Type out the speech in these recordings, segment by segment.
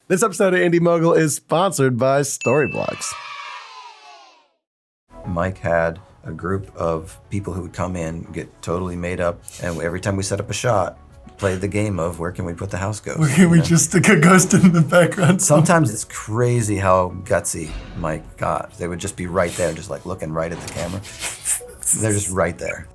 This episode of Indie Mogul is sponsored by Storyblocks. Mike had a group of people who would come in, get totally made up, and every time we set up a shot, play the game of where can we put the house ghost. Where can we just stick a ghost in the background? Sometimes it's crazy how gutsy Mike got. They would just be right there, just like looking right at the camera. They're just right there.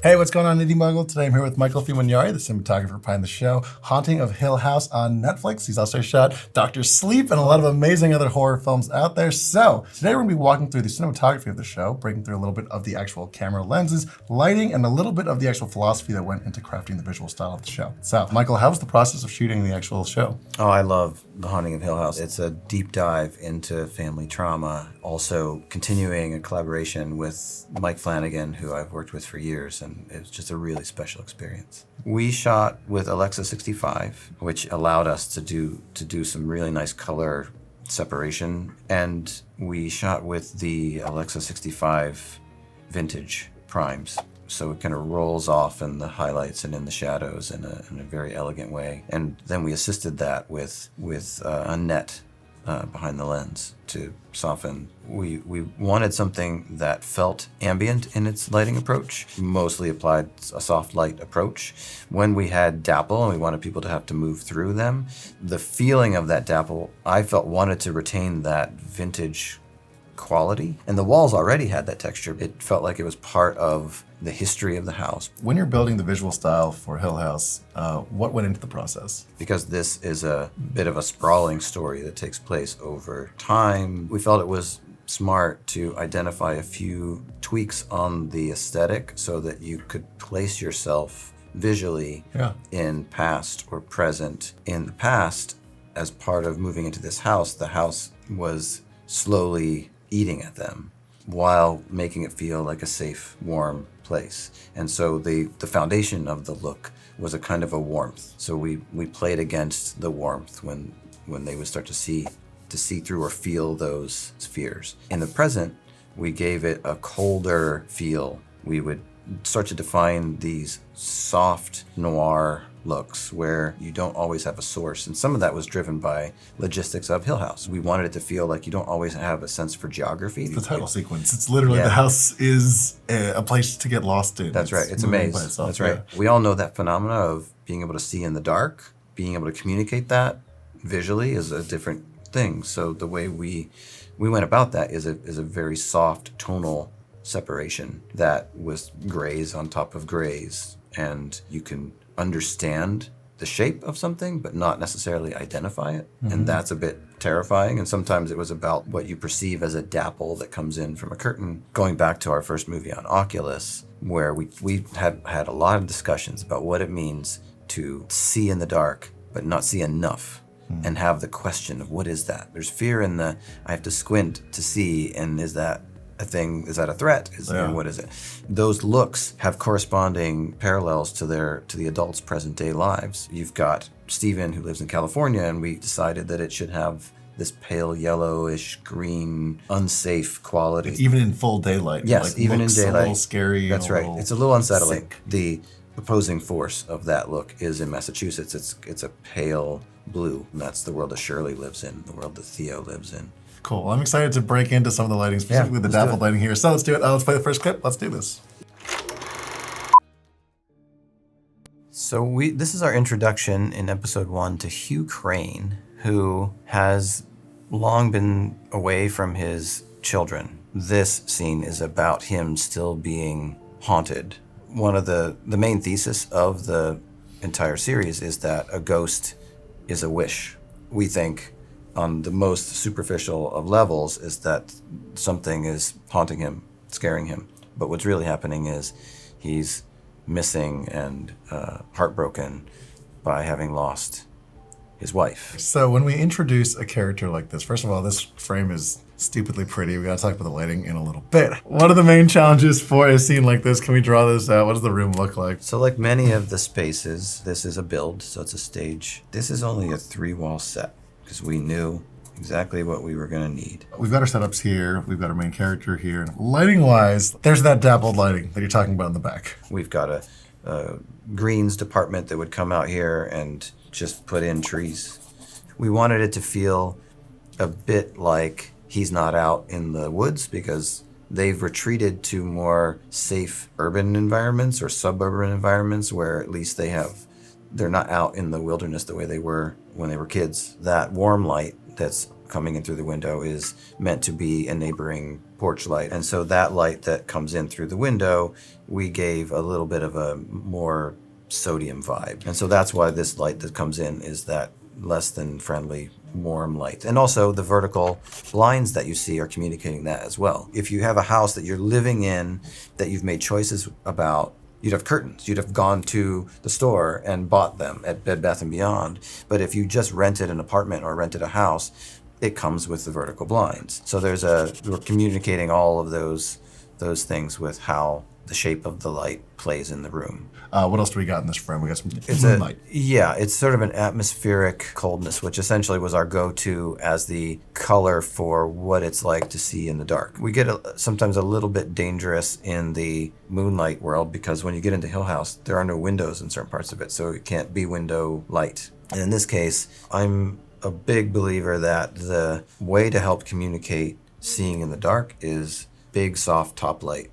Hey, what's going on, Indie Mogul? Today I'm here with Michael Fimognari, the cinematographer behind the show, Haunting of Hill House on Netflix. He's also shot Dr. Sleep and a lot of amazing other horror films out there. So today we're going to be walking through the cinematography of the show, breaking through a little bit of the actual camera lenses, lighting, and a little bit of the actual philosophy that went into crafting the visual style of the show. So, Michael, how was the process of shooting the actual show? Oh, I love The Haunting of Hill House. It's a deep dive into family trauma, also continuing a collaboration with Mike Flanagan, who I've worked with for years, and it was just a really special experience. We shot with Alexa 65, which allowed us to do some really nice color separation, and we shot with the Alexa 65 vintage primes. So it kind of rolls off in the highlights and in the shadows in a very elegant way. And then we assisted that with a net behind the lens to soften. We wanted something that felt ambient in its lighting approach, mostly applied a soft light approach. When we had dapple and we wanted people to have to move through them, the feeling of that dapple, I felt wanted to retain that vintage quality. And the walls already had that texture. It felt like it was part of the history of the house. When you're building the visual style for Hill House, what went into the process? Because this is a bit of a sprawling story that takes place over time, we felt it was smart to identify a few tweaks on the aesthetic so that you could place yourself visually in past or present. In the past, as part of moving into this house, the house was slowly eating at them while making it feel like a safe, warm place. And so the foundation of the look was a kind of a warmth. So we played against the warmth when they would start to see through or feel those fears. In the present, we gave it a colder feel. We would start to define these soft noir looks where you don't always have a source. And some of that was driven by logistics of Hill House. We wanted it to feel like you don't always have a sense for geography. It's the title sequence. It's literally the house is a place to get lost in. That's right. It's a maze. That's right. We all know that phenomena of being able to see in the dark, being able to communicate that visually is a different thing. So the way we went about that is a very soft tonal separation that was grays on top of grays, and you can understand the shape of something but not necessarily identify it. And that's a bit terrifying. And sometimes it was about what you perceive as a dapple that comes in from a curtain. Going back to our first movie on Oculus, where we had a lot of discussions about what it means to see in the dark but not see enough, and have the question of what is that? There's fear in the I have to squint to see, and is that a thing? Is that a threat? And what is it? Those looks have corresponding parallels to the adults' present day lives. You've got Steven, who lives in California, and we decided that it should have this pale yellowish green, unsafe quality. Even in full daylight. Yes, even in daylight. A little scary. That's right. It's a little unsettling. Sick. The opposing force of that look is in Massachusetts. It's a pale blue, and that's the world that Shirley lives in, the world that Theo lives in. Cool. Well, I'm excited to break into some of the lighting, specifically the dappled lighting here. So let's do it. Let's play the first clip. Let's do this. So this is our introduction in episode 1 to Hugh Crane, who has long been away from his children. This scene is about him still being haunted. One of the main thesis of the entire series is that a ghost is a wish. We think on the most superficial of levels is that something is haunting him, scaring him. But what's really happening is he's missing and heartbroken by having lost his wife. So when we introduce a character like this, first of all, this frame is stupidly pretty. We gotta talk about the lighting in a little bit. What are the main challenges for a scene like this? Can we draw this out? What does the room look like? So like many of the spaces, this is a build, so it's a stage. This is only a 3-wall set because we knew exactly what we were gonna need. We've got our setups here. We've got our main character here. Lighting-wise, there's that dappled lighting that you're talking about in the back. We've got a greens department that would come out here and just put in trees. We wanted it to feel a bit like he's not out in the woods because they've retreated to more safe urban environments or suburban environments where at least they're not out in the wilderness the way they were when they were kids. That warm light that's coming in through the window is meant to be a neighboring porch light. And so that light that comes in through the window, we gave a little bit of a more sodium vibe. And so that's why this light that comes in is that less than friendly warm light. And also the vertical blinds that you see are communicating that as well. If you have a house that you're living in that you've made choices about, you'd have curtains. You'd have gone to the store and bought them at Bed Bath & Beyond. But if you just rented an apartment or rented a house, it comes with the vertical blinds. So we're communicating all of those things with how the shape of the light plays in the room. What else do we got in this frame? We got some moonlight. It's sort of an atmospheric coldness, which essentially was our go-to as the color for what it's like to see in the dark. We get sometimes a little bit dangerous in the moonlight world because when you get into Hill House, there are no windows in certain parts of it, so it can't be window light. And in this case, I'm a big believer that the way to help communicate seeing in the dark is big, soft top light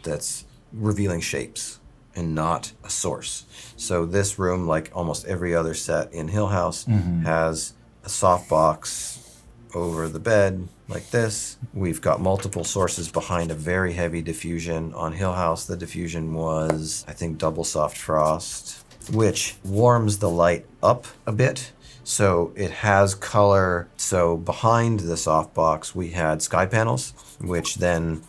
that's revealing shapes and not a source. So this room, like almost every other set in Hill House, has a soft box over the bed like this. We've got multiple sources behind a very heavy diffusion. On Hill House, the diffusion was, I think, double soft frost, which warms the light up a bit. So it has color. So behind the softbox, we had sky panels, which then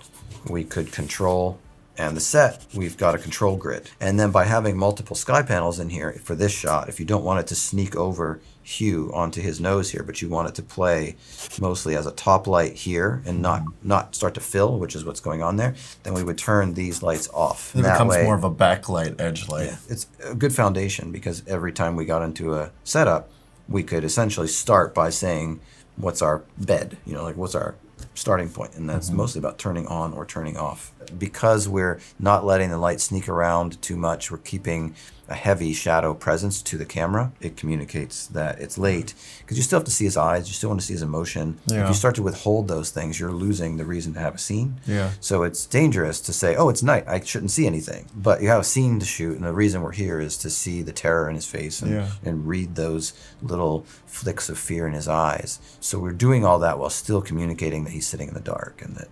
we could control. And the set, we've got a control grid. And then by having multiple sky panels in here for this shot, if you don't want it to sneak over Hugh onto his nose here, but you want it to play mostly as a top light here and not start to fill, which is what's going on there, then we would turn these lights off. It becomes more of a backlight, edge light. Yeah, it's a good foundation because every time we got into a setup, we could essentially start by saying, what's our bed? Like what's our starting point? And that's mostly about turning on or turning off. Because we're not letting the light sneak around too much, we're keeping a heavy shadow presence to the camera. It communicates that it's late because you still have to see his eyes. You still want to see his emotion. Yeah. If you start to withhold those things, you're losing the reason to have a scene. Yeah. So it's dangerous to say, oh, it's night, I shouldn't see anything. But you have a scene to shoot, and the reason we're here is to see the terror in his face and read those little flicks of fear in his eyes. So we're doing all that while still communicating that he's sitting in the dark and that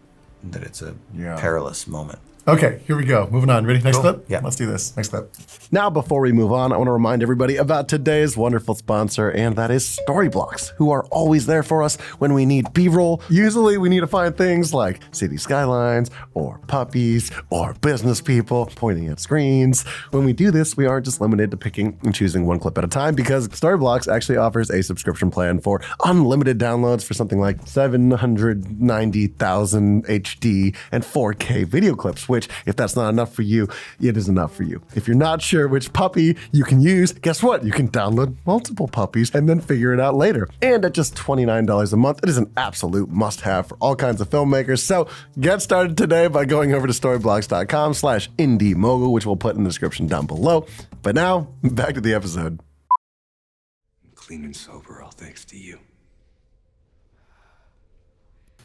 it's a perilous moment. Okay, here we go. Moving on. Ready? Next clip? Yeah. Let's do this. Next clip. Now, before we move on, I want to remind everybody about today's wonderful sponsor, and that is Storyblocks, who are always there for us when we need B-roll. Usually, we need to find things like city skylines, or puppies, or business people pointing at screens. When we do this, we aren't just limited to picking and choosing one clip at a time, because Storyblocks actually offers a subscription plan for unlimited downloads for something like 790,000 HD and 4K video clips, which, if that's not enough for you, it is enough for you. If you're not sure which puppy you can use, guess what? You can download multiple puppies and then figure it out later. And at just $29 a month, it is an absolute must-have for all kinds of filmmakers. So get started today by going over to storyblocks.com/IndieMogul, which we'll put in the description down below. But now, back to the episode. Clean and sober, all thanks to you.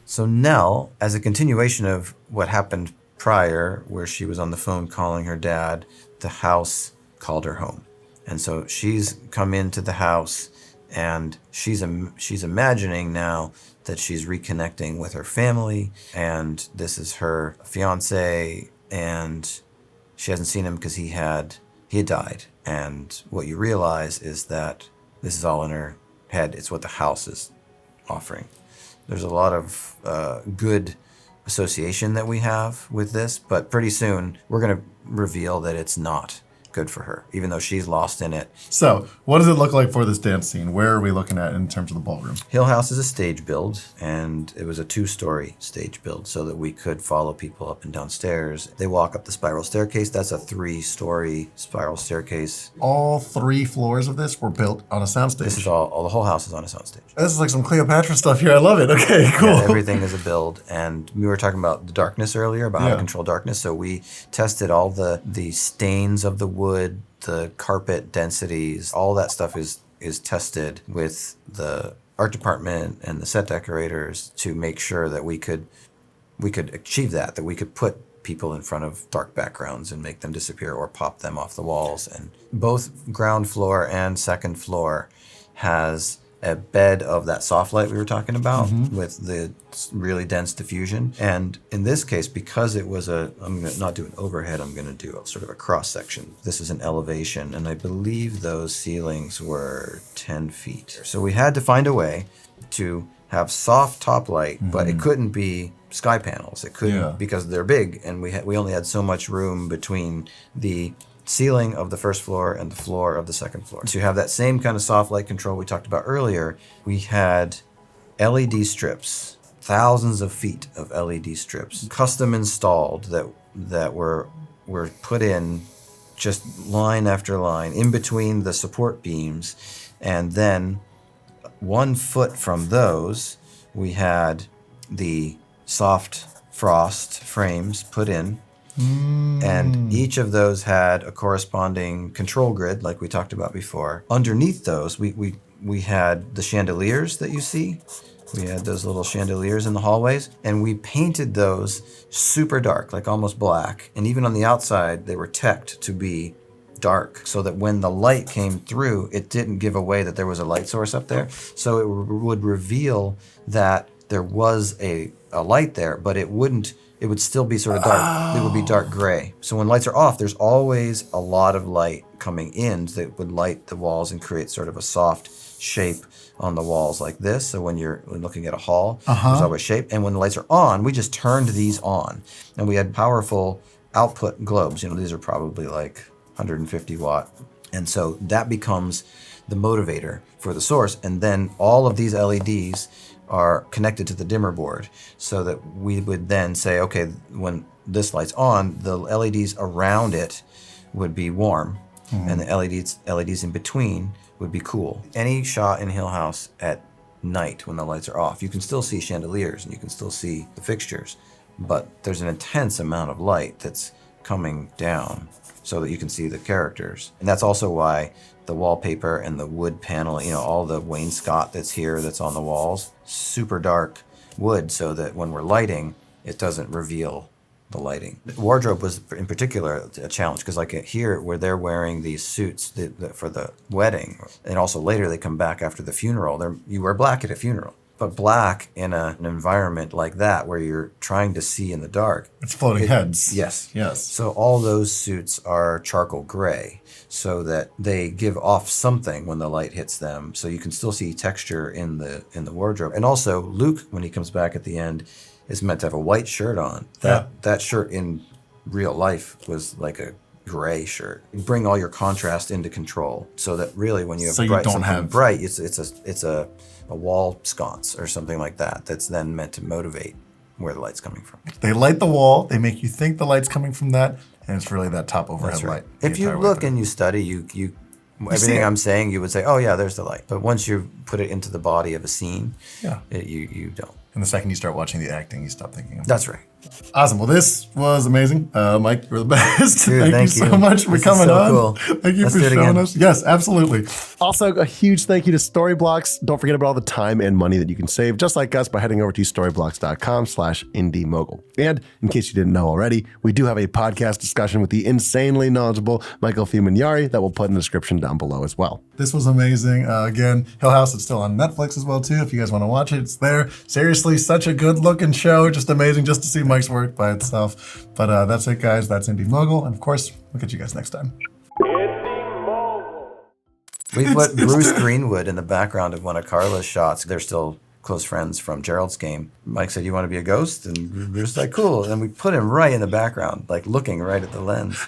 So Nell, as a continuation of what happened prior, where she was on the phone calling her dad, the house called her home. And so she's come into the house and she's imagining now that she's reconnecting with her family, and this is her fiance, and she hasn't seen him because he had died. And what you realize is that this is all in her head. It's what the house is offering. There's a lot of good association that we have with this, but pretty soon we're going to reveal that it's not good for her, even though she's lost in it. So, what does it look like for this dance scene? Where are we looking at in terms of the ballroom? Hill House is a stage build, and it was a 2-story stage build so that we could follow people up and down stairs. They walk up the spiral staircase. That's a 3-story spiral staircase. All 3 floors of this were built on a soundstage. This is the whole house is on a soundstage. This is like some Cleopatra stuff here. I love it. Okay, cool. Yeah, everything is a build. And we were talking about the darkness earlier, about how to control darkness. So we tested all the stains of the wood, the carpet densities, all that stuff is is tested with the art department and the set decorators to make sure that we could achieve that we could put people in front of dark backgrounds and make them disappear or pop them off the walls. And both ground floor and second floor has a bed of that soft light we were talking about with the really dense diffusion. And in this case, because it was I'm going to not do an overhead, I'm going to do a sort of a cross section. This is an elevation, and I believe those ceilings were 10 feet. So we had to find a way to have soft top light, but it couldn't be sky panels. It couldn't because they're big, and we only had so much room between the ceiling of the first floor and the floor of the second floor. To have that same kind of soft light control we talked about earlier, we had LED strips, thousands of feet of LED strips, custom installed that were put in just line after line in between the support beams. And then 1 foot from those, we had the soft frost frames put in. And each of those had a corresponding control grid, like we talked about before. Underneath those, we had the chandeliers that you see. We had those little chandeliers in the hallways, and we painted those super dark, like almost black. And even on the outside, they were teched to be dark, so that when the light came through, it didn't give away that there was a light source up there. So it would reveal that there was a light there, but it would still be sort of dark. It would be dark gray. So when lights are off, there's always a lot of light coming in that would light the walls and create sort of a soft shape on the walls like this. So when you're looking at a hall, there's always shape. And when the lights are on, we just turned these on. And we had powerful output globes. These are probably like 150 watt. And so that becomes the motivator for the source. And then all of these LEDs are connected to the dimmer board, so that we would then say, okay, when this light's on, the LEDs around it would be warm, and the LEDs in between would be cool. Any shot in Hill House at night when the lights are off, you can still see chandeliers and you can still see the fixtures, but there's an intense amount of light that's coming down so that you can see the characters. And that's also why the wallpaper and the wood paneling, all the wainscot that's here, that's on the walls, super dark wood, so that when we're lighting, it doesn't reveal the lighting. The wardrobe was in particular a challenge, because like here where they're wearing these suits for the wedding, and also later they come back after the funeral, you wear black at a funeral. But black in an environment like that where you're trying to see in the dark. It's floating heads. Yes. Yes. So all those suits are charcoal gray, so that they give off something when the light hits them. So you can still see texture in the wardrobe. And also Luke, when he comes back at the end, is meant to have a white shirt on. That shirt in real life was like a gray shirt. You bring all your contrast into control, so that really when you have bright, it's a wall sconce or something like that that's then meant to motivate where the light's coming from. They light the wall, they make you think the light's coming from that, and it's really that top overhead light. If you look and you study, you everything I'm saying, you would say, oh yeah, there's the light. But once you put it into the body of a scene, you don't. And the second you start watching the acting, you stop thinking of it. That's right. Awesome. Well, this was amazing. Mike, you're the best. Dude, thank you so much for coming on. Cool. Thank you for showing us. Yes, absolutely. Also, a huge thank you to Storyblocks. Don't forget about all the time and money that you can save, just like us, by heading over to storyblocks.com/IndieMogul. And in case you didn't know already, we do have a podcast discussion with the insanely knowledgeable Michael Fimognari that we'll put in the description down below as well. This was amazing. Again, Hill House is still on Netflix as well, too. If you guys want to watch it, it's there. Seriously, such a good looking show. Just amazing just to see Mike's work by itself. But that's it, guys. That's Indie Mogul. And of course, we'll catch you guys next time. We put Bruce Greenwood in the background of one of Carla's shots. They're still close friends from Gerald's game. Mike said, you want to be a ghost? And Bruce was like, cool. And we put him right in the background, like looking right at the lens.